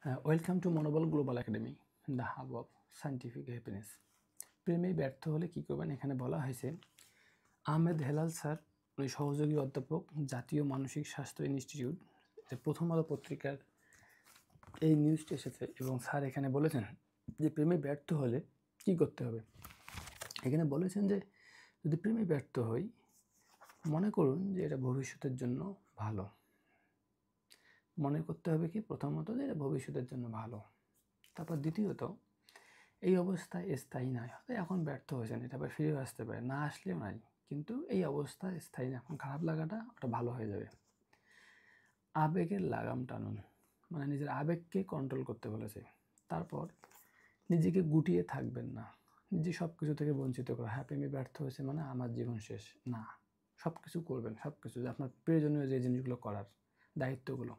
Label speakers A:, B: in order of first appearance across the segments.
A: Welcome to মনোবল global academy, the hub of scientific happiness. প্রেমে ব্যর্থ হলে কী করবেন এখানে বলা হয়েছে। আহমেদ হেলাল স্যার, উনি সহযোগী অধ্যাপক, জাতীয় মানসিক স্বাস্থ্য ইনস্টিটিউট, প্রথম আলো পত্রিকার এই নিউজটি এসেছে এবং স্যার এখানে বলেছেন যে প্রেমে ব্যর্থ হলে কী করতে হবে। এখানে বলেছেন যে যদি প্রেমে ব্যর্থ হই, মনে করুন যে এটা ভবিষ্যতের জন্য ভালো। মনে করতে হবে কি, প্রথমত যে এটা ভবিষ্যতের জন্য ভালো। তারপর দ্বিতীয়ত, এই অবস্থায় স্থায়ী নয়। হয়তো এখন ব্যর্থ হয়েছেন, এটা আবার ফিরেও আসতে পারে, না আসলেও নাই, কিন্তু এই অবস্থা স্থায়ী না। এখন খারাপ লাগাটা ওটা ভালো হয়ে যাবে। আবেগের লাগাম টানুন, মানে নিজের আবেগকে কন্ট্রোল করতে বলেছে। তারপর নিজেকে গুটিয়ে থাকবেন না, নিজে সব কিছু থেকে বঞ্চিত করা। হ্যাঁ, প্রেমে ব্যর্থ হয়েছে মানে আমার জীবন শেষ না, সব কিছু করবেন, সব কিছু আপনার প্রয়োজনীয় যে জিনিসগুলো করার দায়িত্বগুলো।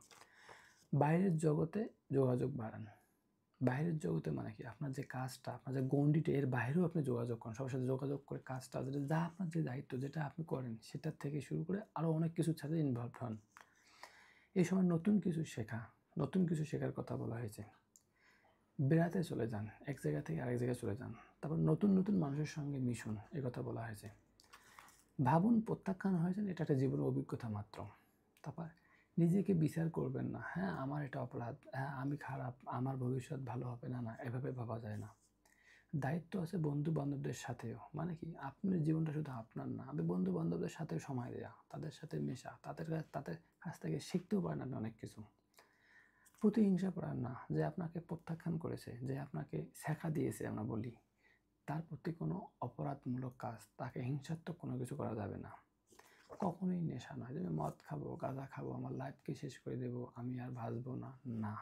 A: বাইরের জগতে যোগাযোগ বাড়ান। বাইরের জগতে মানে কি, আপনার যে কাজটা, আপনার যে গণ্ডিটা, এর বাইরেও আপনি যোগাযোগ করেন, সবার সাথে যোগাযোগ করে কাজটা যেটা যা আপনার যে দায়িত্ব, যেটা আপনি করেন, সেটার থেকে শুরু করে আরও অনেক কিছুর সাথে ইনভলভ হন। এই সময় নতুন কিছু শেখা, নতুন কিছু শেখার কথা বলা হয়েছে। বেড়াতে চলে যান, এক জায়গা থেকে আরেক জায়গায় চলে যান। তারপর নতুন নতুন মানুষের সঙ্গে মিশুন, এ কথা বলা হয়েছে। ভাবুন, প্রত্যাখ্যান হয়েছেন, এটা একটা জীবনের অভিজ্ঞতা মাত্র। তারপর নিজেকে বিচার করবেন না, হ্যাঁ আমার এটা অপরাধ, হ্যাঁ আমি খারাপ, আমার ভবিষ্যৎ ভালো হবে না, না এভাবে ভাবা যায় না। দায়িত্ব আছে বন্ধু বান্ধবদের সাথেও, মানে কি আপনার জীবনটা শুধু আপনার না, আপনি বন্ধু বান্ধবদের সাথেও সময় দেওয়া, তাদের সাথে মেশা, তাদের কাছ থেকে শিখতেও পারেন আপনি অনেক কিছু। প্রতিহিংসা করার না, যে আপনাকে প্রত্যাখ্যান করেছে, যে আপনাকে শেখা দিয়েছে আমরা বলি, তার প্রতি কোনো অপরাধমূলক কাজ, তাকে হিংসাত্মক কোনো কিছু করা যাবে না। কখনোই নেশা নয় যে মদ খাবো, গাঁজা খাবো, আমার লাইফকে শেষ করে দেবো, আমি আর বাঁচবো না, না।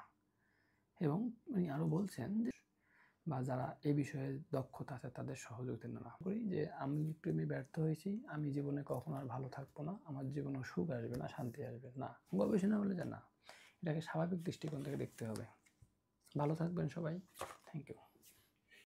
A: এবং উনি আরও বলছেন যে বা যারা এ বিষয়ে দক্ষতা আছে তাদের সহযোগিতা নেওয়া করি, যে আমি প্রেমে ব্যর্থ হয়েছি, আমি জীবনে কখনো আর ভালো থাকবো না, আমার জীবনে সুখ আসবে না, শান্তি আসবে না। গবেষণা বলে যে না, এটাকে স্বাভাবিক দৃষ্টিকোণ থেকে দেখতে হবে। ভালো থাকবেন সবাই, থ্যাংক ইউ।